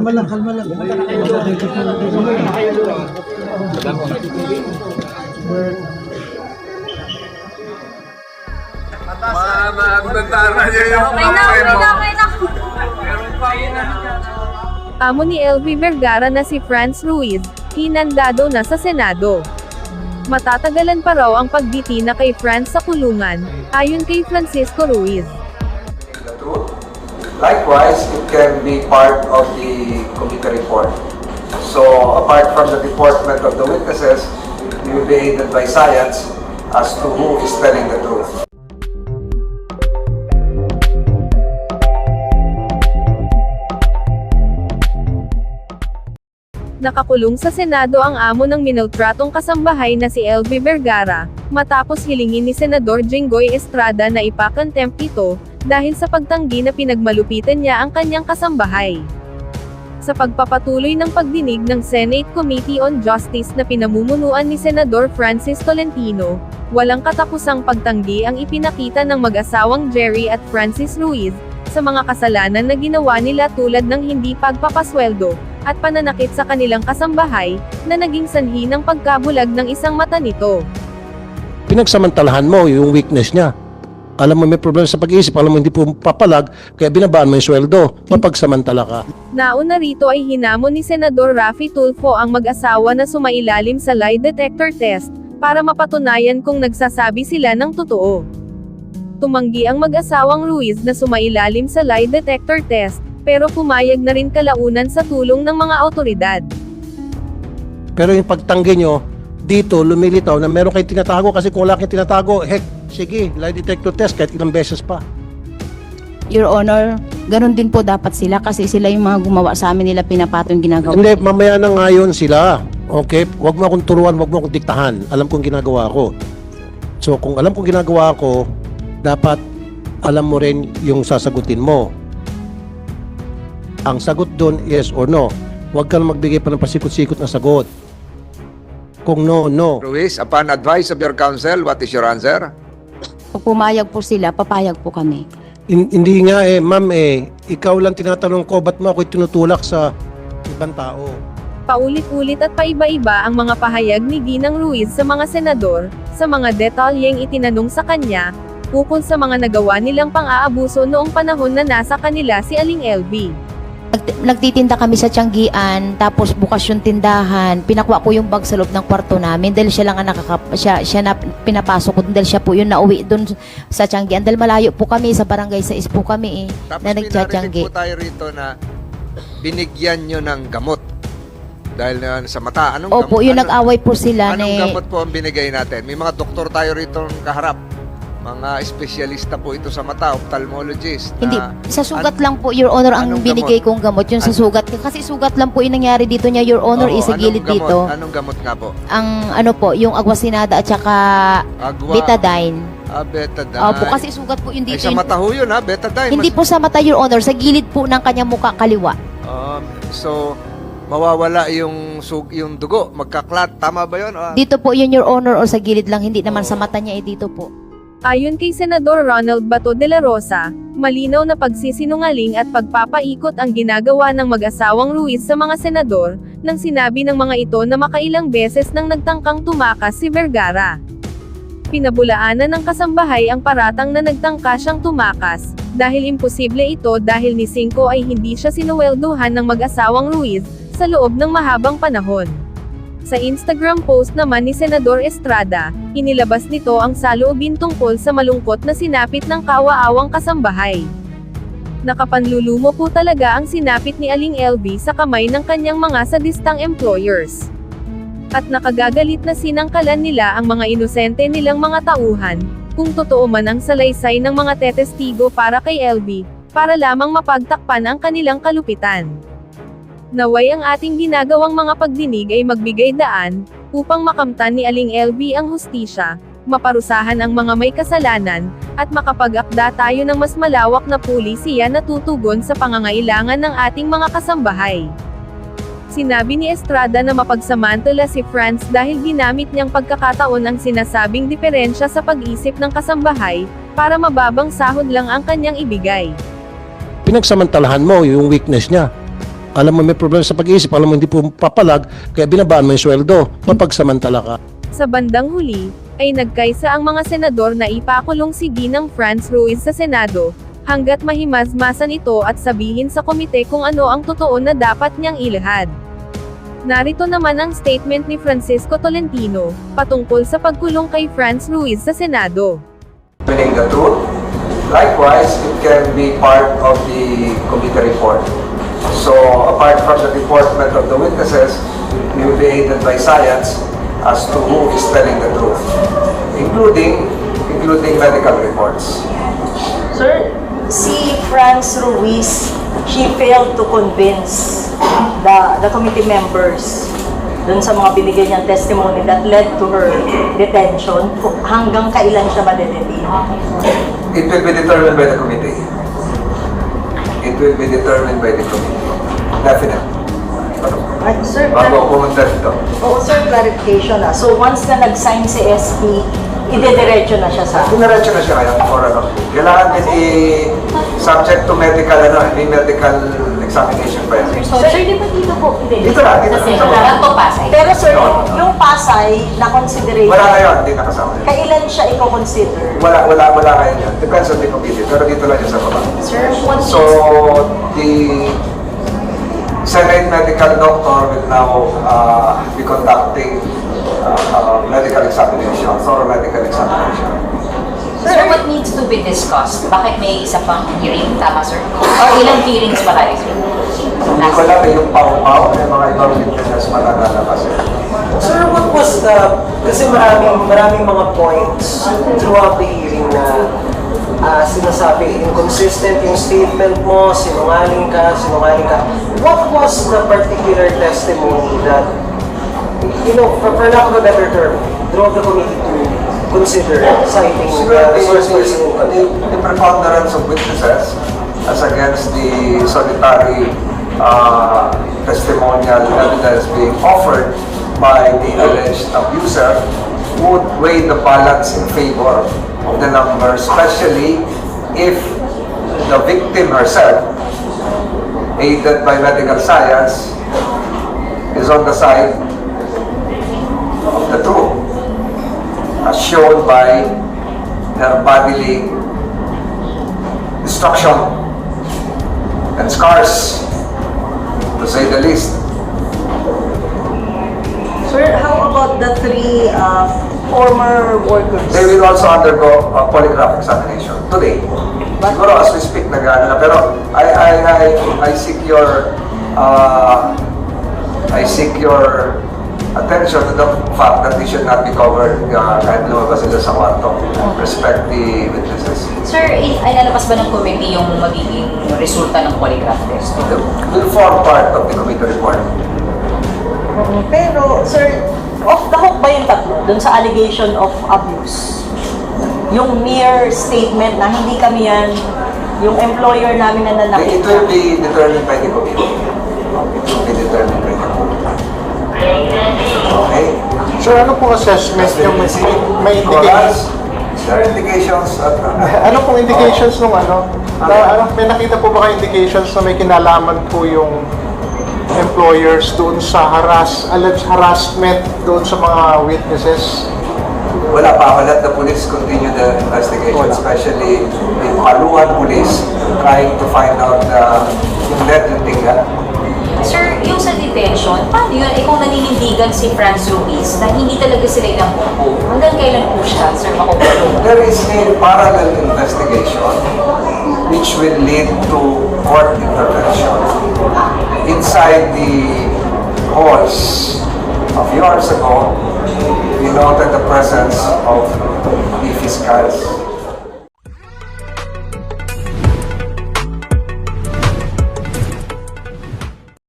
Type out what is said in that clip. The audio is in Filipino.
Kalma lang, kalma lang. Amo ni LV Vergara na si Franz Ruiz, hinandado na sa Senado. Matatagalan pa raw ang pagditina kay Franz sa kulungan, ayon kay Francisco Ruiz. Likewise, it can be part of the committee report. So, apart from the deportment of the witnesses, we will be aided by science as to who is telling the truth. Nakakulong sa Senado ang amo ng minaltratong kasambahay na si LV Vergara, matapos hilingin ni Senador Jinggoy Estrada na ipa-contempt ito, dahil sa pagtanggi na pinagmalupitan niya ang kanyang kasambahay. Sa pagpapatuloy ng pagdinig ng Senate Committee on Justice na pinamumunuan ni Senador Francis Tolentino, walang katapusang pagtanggi ang ipinakita ng mag-asawang Jerry at Francis Ruiz, sa mga kasalanan na ginawa nila tulad ng hindi pagpapasweldo, at pananakit sa kanilang kasambahay, na naging sanhi ng pagkabulag ng isang mata nito. Pinagsamantalahan mo yung weakness niya. Alam mo may problema sa pag-iisip, alam mo hindi po papalag, kaya binabaan mo yung sweldo, mapagsamantala ka. Nauna rito ay hinamon ni Senador Raffy Tulfo ang mag-asawa na sumailalim sa lie detector test, para mapatunayan kung nagsasabi sila ng totoo. Tumanggi ang mag-asawang Ruiz na sumailalim sa lie detector test, pero pumayag na rin kalaunan sa tulong ng mga awtoridad. Pero yung pagtanggi nyo, dito lumilitaw na meron kayong tinatago, kasi kung wala kayong tinatago, heck, sige, lie detector test kahit ilang beses pa. Your Honor, ganun din po dapat sila kasi sila yung mga gumawa sa amin, nila pinapatong ginagawa. Hindi, mamaya na ngayon sila. Okay? Huwag mo akong turuan, huwag mo akong diktahan. Alam kong ginagawa ko. So, kung alam kong ginagawa ko, dapat alam mo rin yung sasagutin mo. Ang sagot doon, yes or no. Huwag ka na magbigay pa ng pasikot-sikot na sagot. Kung no, no. Ruiz, upon advice of your counsel, what is your answer? Pag pumayag po sila, papayag po kami. Hindi nga ma'am ikaw lang tinatanong ko, ba't mo ako tinutulak sa ibang tao? Paulit-ulit at paiba-iba ang mga pahayag ni Ginang Ruiz sa mga senador, sa mga detalyeng itinanong sa kanya, ukol sa mga nagawa nilang pang-aabuso noong panahon na nasa kanila si Aling LV. Nagtitinda kami sa Tianggian, tapos bukas yung tindahan, pinakuha ko yung bag sa loob ng kwarto namin dahil siya lang ang siya na pinapasok ko dahil siya po yung nauwi doon sa Tianggian dahil malayo po kami, sa barangay 6 po kami Tapos na nagtiyanggi. po tayo rito na binigyan nyo ng gamot dahil sa mata. Anong Opo, yung nag-away po sila. Anong gamot po ang binigay natin? May mga doktor tayo rito kaharap. Mga espesyalista po ito sa mata, ophthalmologist. Hindi, sa sugat lang po, Your Honor, ang binigay kong gamot. Yung sa sugat. Kasi sugat lang po yung nangyari dito niya, Your Honor, sa gilid dito. Anong gamot nga po? Ang ano po, yung agwasinada at saka betadine. Betadine. Opo, kasi sugat po yung dito. Ay, sa mata ho yun, betadine. Hindi po sa mata, Your Honor, sa gilid po ng kanyang mukha kaliwa. So, mawawala yung dugo, magkaklat. Tama ba yun? Dito po yun, Your Honor, o sa gilid lang, hindi naman sa mata niya, dito po. Ayon kay Senador Ronald Bato de la Rosa, malinaw na pagsisinungaling at pagpapaikot ang ginagawa ng mag-asawang Ruiz sa mga senador, nang sinabi ng mga ito na makailang beses nang nagtangkang tumakas si Vergara. Pinabulaanan ng kasambahay ang paratang na nagtangka siyang tumakas, dahil imposible ito dahil ni Cinco ay hindi siya sinuwelduhan ng mag-asawang Ruiz, sa loob ng mahabang panahon. Sa Instagram post naman ni Senador Estrada, inilabas nito ang saloobin tungkol sa malungkot na sinapit ng kawaawang kasambahay. Nakapanlulumo po talaga ang sinapit ni Aling LV sa kamay ng kanyang mga sadistang employers. At nakagagalit na sinangkalan nila ang mga inosente nilang mga tauhan, kung totoo man ang salaysay ng mga tetestigo para kay LV, para lamang mapagtakpan ang kanilang kalupitan. Naway ang ating ginagawang mga pagdinig ay magbigay daan, upang makamtan ni Aling LV ang hustisya, maparusahan ang mga may kasalanan, at makapag-akda tayo ng mas malawak na pulisiya na tutugon sa pangangailangan ng ating mga kasambahay. Sinabi ni Estrada na mapagsamantala si Franz dahil ginamit niyang pagkakataon ang sinasabing diferensya sa pag-isip ng kasambahay, para mababang sahod lang ang kanyang ibigay. Pinagsamantalahan mo yung weakness niya. Alam mo may problema sa pag-iisip, alam mo hindi po papalag, kaya binabaan mo yung sweldo. Mapagsamantala ka. Sa bandang huli, ay nagkaisa ang mga senador na ipakulong si Ginang Franz Ruiz sa Senado, hanggat mahimasmasan ito at sabihin sa komite kung ano ang totoo na dapat niyang ilahad. Narito naman ang statement ni Francisco Tolentino, patungkol sa pagkulong kay Franz Ruiz sa Senado. Determining the truth. Likewise, it can be part of the committee report. So, apart from the deportment of the witnesses, you will be aided by science as to who is telling the truth, including medical reports. Sir, si Franz Ruiz, she failed to convince the committee members dun sa mga binigay niyang testimony that led to her detention. Hanggang kailan siya madedetain? It will be determined by the committee. It will be determined by the committee. Definitely. Ay, sir, Bago pumunta dito. Oo, sir, clarification na. So, once na nag-sign si SP, idediretso na siya sa... Dinaretso na siya ngayon for ano. Kailangan din subject to medical may medical examination pa yan. Sir, di ba dito po? Hindi. Dito lang, dito lang. Lang po Pasay. Pero sir, No. yung Pasay na consideration, Wala ngayon, hindi nakasama yan. kailan siya i-consider? Wala ngayon yan. Depends on the committee. Pero dito lang siya sa baba. Sir, once So, the Senate medical doctor will now be conducting medical examination, thorough medical examination. Sir, what needs to be discussed? Bakit may isa pang hearing? Tama, sir? Or ilang hearings pa tayo, sir? Hindi ko alam yung pau-pau, may mga ibang witnesses malalalabas. Sir, what was the... Kasi maraming mga points throughout the hearing na sinasabi, inconsistent yung statement mo, sinungaling ka. What was the particular testimony that, for lack of a better term, drove the committee to consider citing the source person? The preponderance of witnesses as against the solitary testimonial evidence being offered by the alleged abuser would weigh the balance in favor of the number, especially if the victim herself, aided by medical science, is on the side of the truth, as shown by her bodily destruction and scars, to say the least. Sir, how about the three former workers? They will also undergo a polygraph examination today. Siguro as we speak, nag-ano na. Pero I seek your attention to the fact that they should not be covered kahit lumabas sila sa kwarto. Respect the witnesses. Sir, ay lalabas ba ng committee yung magiging resulta ng polygraph test? It will form part of the committee report. Pero, sir, off the hook ba yung tatlo dun sa allegation of abuse? Yung mere statement na hindi kami yan, yung employer namin na It nanakit. will be determined by the committee. It will be determined by the committee. Okay? Sir, ano pong assessment yung may indications? There are indications at Ano pong indications nung ano? May nakita po ba kayo indications na may kinalaman po yung employers doon sa alleged harassment doon sa mga witnesses? wala pa. Let the police continue the investigation, especially the Paluan police trying to find out yung lead yung tingga. Sir, yung sa detention, paano yun? Kung naninindigan si Franz Ruiz na hindi talaga sila ilang buko, hanggang kailan po siya, sir, makukulong? There is a parallel investigation which will lead to court intervention. Inside the halls a few hours ago, we noted the presence of the fiscals